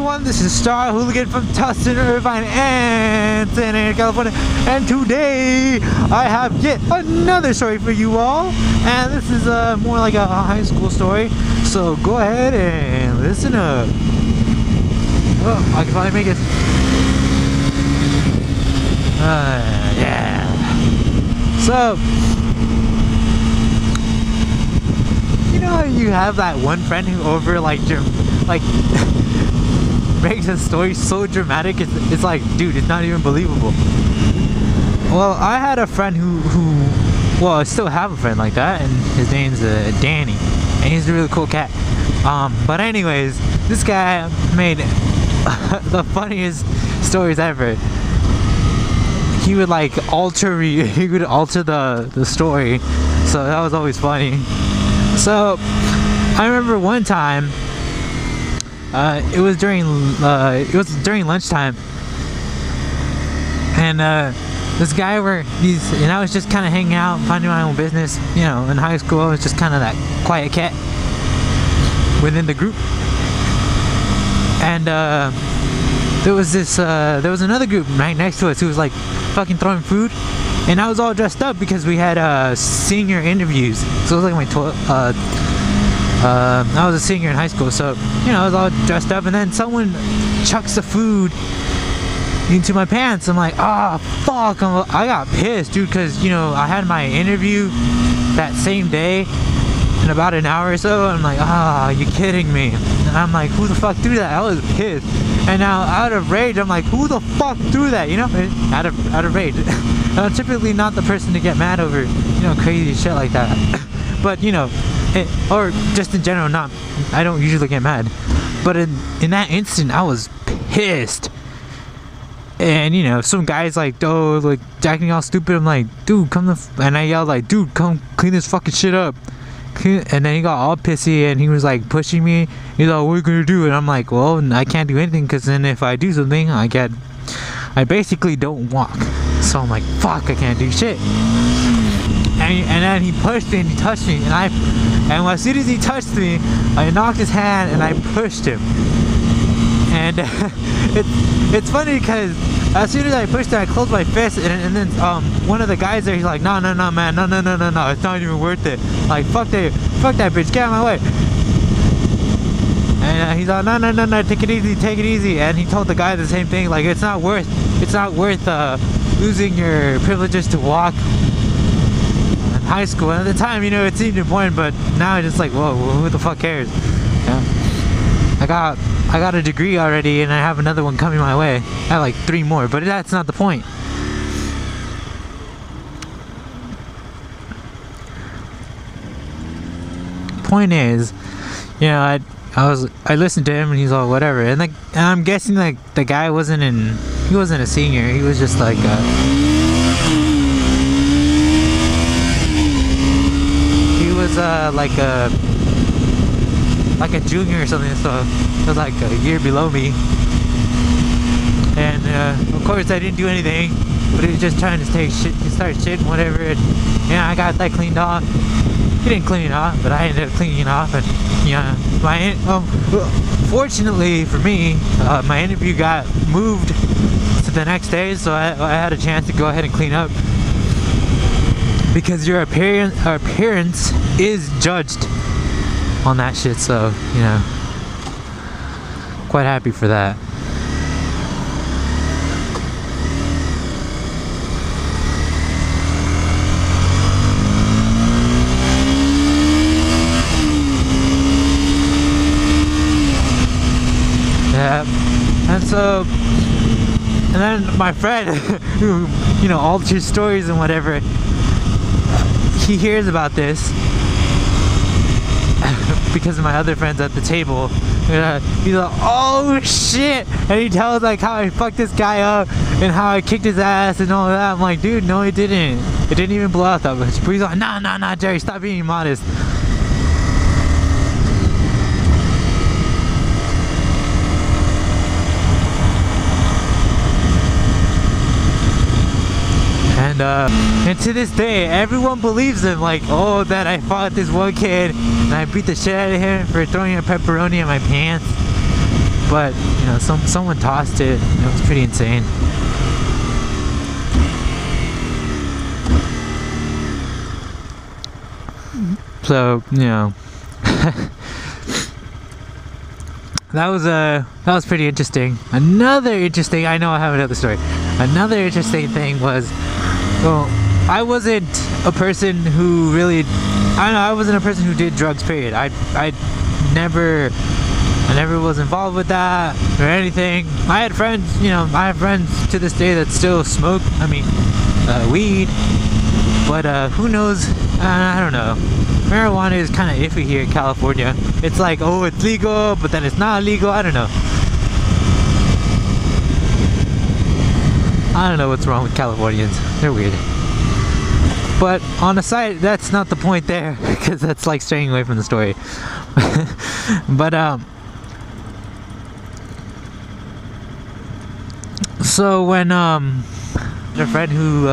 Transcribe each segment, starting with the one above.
everyone, this is Star Hooligain from Tustin, Irvine, and San Diego, California. And today, I have yet another story for you all. And this is more like a high school story. So go ahead and listen up. Oh, I can finally make it. Yeah. So, you know, you have that one friend who makes a story so dramatic, it's like, dude, it's not even believable. Well, I had a friend well, I still have a friend like that, and his name's Danny, and he's a really cool cat. But anyways, this guy made the funniest stories ever. He would alter the story, so that was always funny. So I remember one time, it was during lunchtime, and this guy and I was just kind of hanging out, minding my own business. You know, in high school, I was just kind of that quiet cat within the group. And there was another group right next to us who was like fucking throwing food, and I was all dressed up because we had senior interviews. So it was like my I was a senior in high school, so you know, I was all dressed up, and then someone chucks the food into my pants. I'm like, oh fuck, I got pissed, dude, because you know, I had my interview that same day in about an hour or so. I'm like, ah, you kidding me? And I'm like, who the fuck threw that? I was pissed. And now out of rage, I'm like, who the fuck threw that? You know, out of rage. I'm typically not the person to get mad over, you know, crazy shit like that. But you know, or just in general, I don't usually get mad. But in that instant, I was pissed. And you know, some guys acting all stupid. I'm like, dude, and I yelled like, dude, come clean this fucking shit up. And then he got all pissy, and he was like pushing me. He's like, what are you gonna do? And I'm like, well, I can't do anything, because then if I do something, I basically don't walk. So I'm like, fuck, I can't do shit. And then he pushed me and he touched me, and as soon as he touched me, I knocked his hand and I pushed him. And it's funny because as soon as I pushed him, I closed my fist, and then one of the guys there, he's like, no man, no, it's not even worth it. Like, fuck that bitch, get out of my way. And he's like, no, take it easy. And he told the guy the same thing, like, it's not worth losing your privileges to walk in high school. And at the time, you know, it seemed important, but now it's just like, whoa, who the fuck cares? Yeah. I got a degree already, and I have another one coming my way. I have like 3 more, but that's not the point. Point is, you know, I listened to him, and he's all whatever, and I'm guessing the guy wasn't a senior. He was just like like a junior or something, so it was like a year below me. And of course I didn't do anything, but he was just trying to take shit, start shit and whatever. And yeah, I got that cleaned off. He didn't clean it off, but I ended up cleaning it off. And yeah, fortunately for me, my interview got moved to the next day, so I had a chance to go ahead and clean up, because your appearance is judged on that shit. So, you know, quite happy for that. Yeah. And then my friend who, you know, alters stories and whatever, he hears about this because of my other friends at the table. He's like, oh shit, and he tells like how I fucked this guy up and how I kicked his ass and all that. I'm like, dude, no, it didn't even blow out that much. But he's like, nah, Jerry, stop being modest. And to this day, everyone believes him, like, oh, that I fought this one kid and I beat the shit out of him for throwing a pepperoni in my pants. but you know, someone tossed it. It was pretty insane. So, you know, that was pretty interesting. Another interesting, I know I have another story. Another interesting thing was, well, I wasn't a person who really, I wasn't a person who did drugs, period. I never was involved with that or anything. I had friends, you know, I have friends to this day that still smoke, weed, but who knows, I don't know. Marijuana is kind of iffy here in California. It's like, oh, it's legal, but then it's not legal. I don't know. I don't know what's wrong with Californians. They're weird. But on the side, that's not the point there, because that's like straying away from the story. But so when a friend who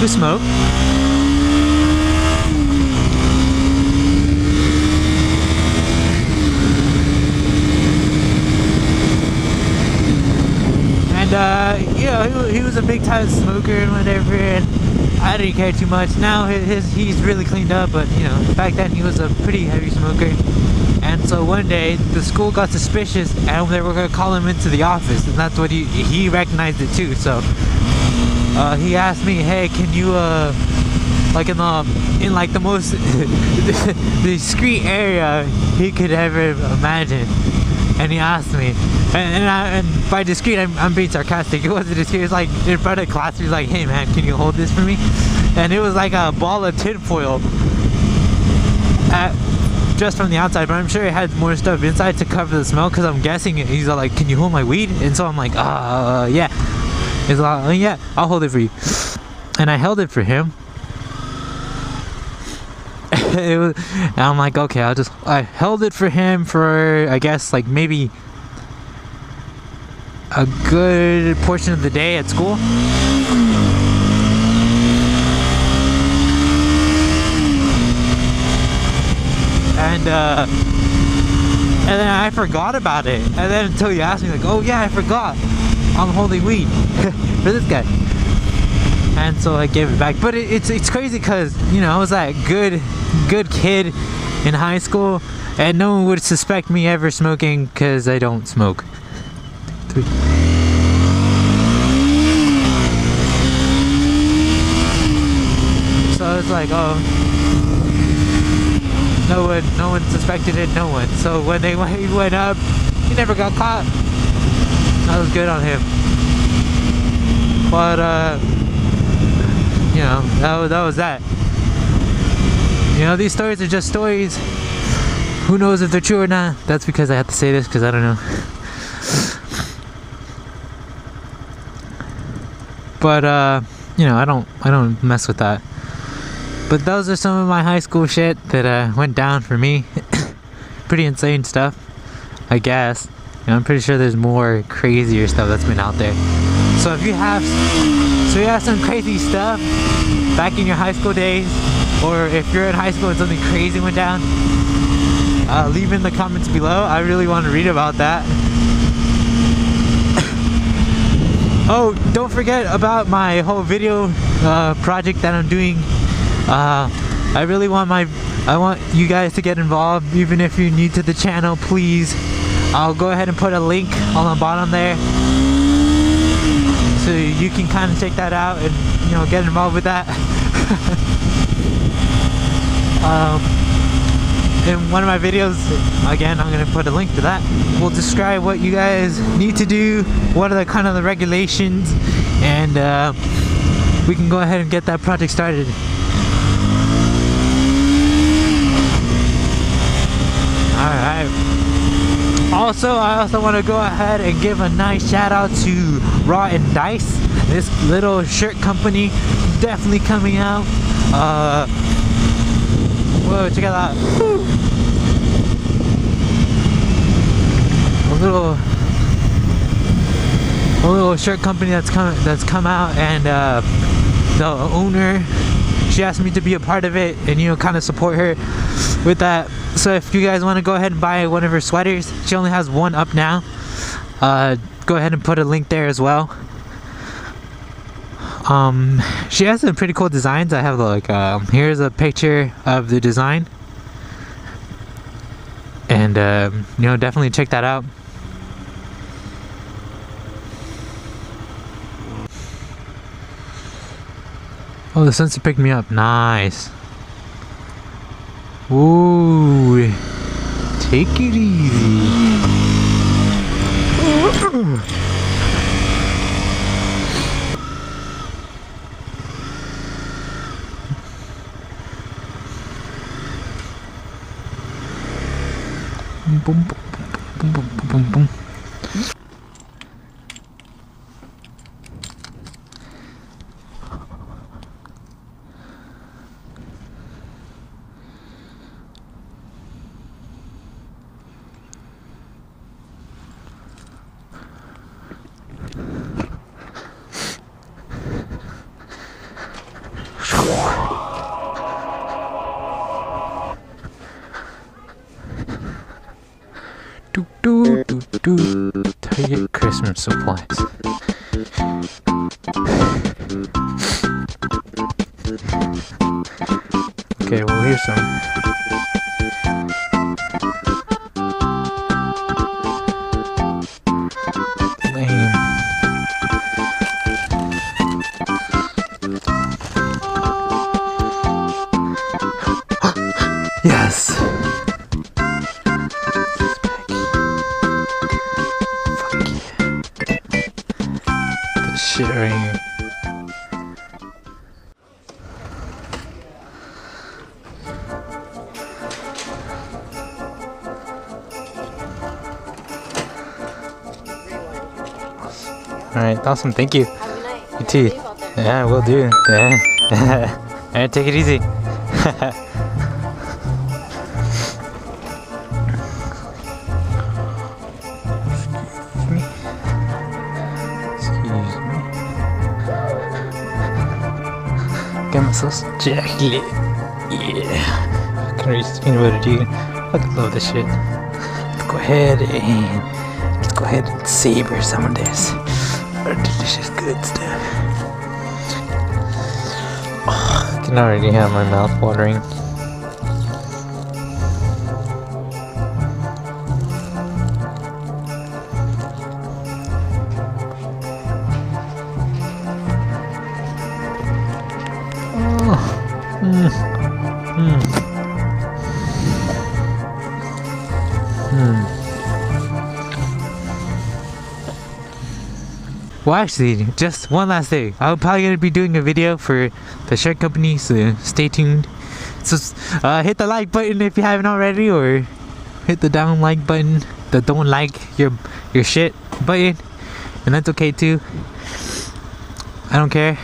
smoked. And you know, he was a big time smoker and whatever, and I didn't care too much. Now he's really cleaned up, but you know, back then he was a pretty heavy smoker. And so one day the school got suspicious, and they were gonna call him into the office, and that's what he recognized it too. So he asked me, hey, can you like in like the most discreet area he could ever imagine, and he asked me, and by discreet I'm being sarcastic. It wasn't discreet. It was like in front of class. He was like, hey man, can you hold this for me? And it was like a ball of tinfoil just from the outside, but I'm sure it had more stuff inside to cover the smell, because I'm guessing he's like, can you hold my weed? And so I'm like, yeah. He's like, oh, yeah, I'll hold it for you. And I held it for him. And I'm like, okay, I held it for him for, I guess, like maybe a good portion of the day at school. And then I forgot about it. And then until you asked me, like, oh yeah, I forgot. I'm holding weed for this guy. And so I gave it back. But it's crazy because, you know, I was that good kid in high school, and no one would suspect me ever smoking because I don't smoke. So it's like, oh, no one suspected it, no one. So when he went up, he never got caught. That was good on him. But you know, that was that. You know, these stories are just stories. Who knows if they're true or not? That's because I have to say this, because I don't know. But you know, I don't mess with that. But those are some of my high school shit that went down for me. Pretty insane stuff, I guess. You know, I'm pretty sure there's more crazier stuff that's been out there. So if you have some crazy stuff back in your high school days, or if you're in high school and something crazy went down, leave in the comments below. I really want to read about that. Oh, don't forget about my whole video project that I'm doing. I really want you guys to get involved, even if you're new to the channel, please. I'll go ahead and put a link on the bottom there, so you can kind of check that out and, you know, get involved with that. In one of my videos, again, I'm gonna put a link to that. We'll describe what you guys need to do, what are the kind of the regulations, and we can go ahead and get that project started. Alright. Also, I also want to go ahead and give a nice shout out to Rotten Dice. This little shirt company, definitely coming out. Whoa, check it out. Woo. A little shirt company that's come out, and the owner, she asked me to be a part of it and, you know, kind of support her with that. So if you guys want to go ahead and buy one of her sweaters, she only has one up now. Go ahead and put a link there as well. She has some pretty cool designs. I have like here's a picture of the design, and you know, definitely check that out. Oh, the sunset picked me up. Nice. Ooh, take it easy. Boom, boom, boom, boom, boom, boom, boom. Target Christmas supplies. Okay, well, here's some. Lame. Yes. Shit right here. Alright, awesome, thank you. Have a night. You too. Yeah, will do. Yeah. Alright, take it easy. Got myself some chocolate. Yeah. Fucking Reese's peanut butter, dude. I fucking love this shit. Let's go ahead and savor some of this. Our delicious good stuff. Oh, I can already have my mouth watering. Well, actually, just one last thing. I'm probably gonna be doing a video for the shirt company, so stay tuned. So hit the like button if you haven't already, or hit the down like button, the don't like your shit button, and that's okay too. I don't care.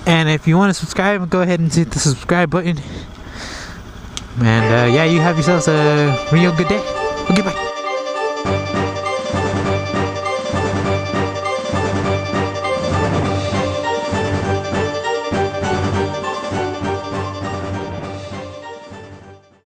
And if you want to subscribe, go ahead and hit the subscribe button. And yeah, you have yourselves a real good day. Okay, bye.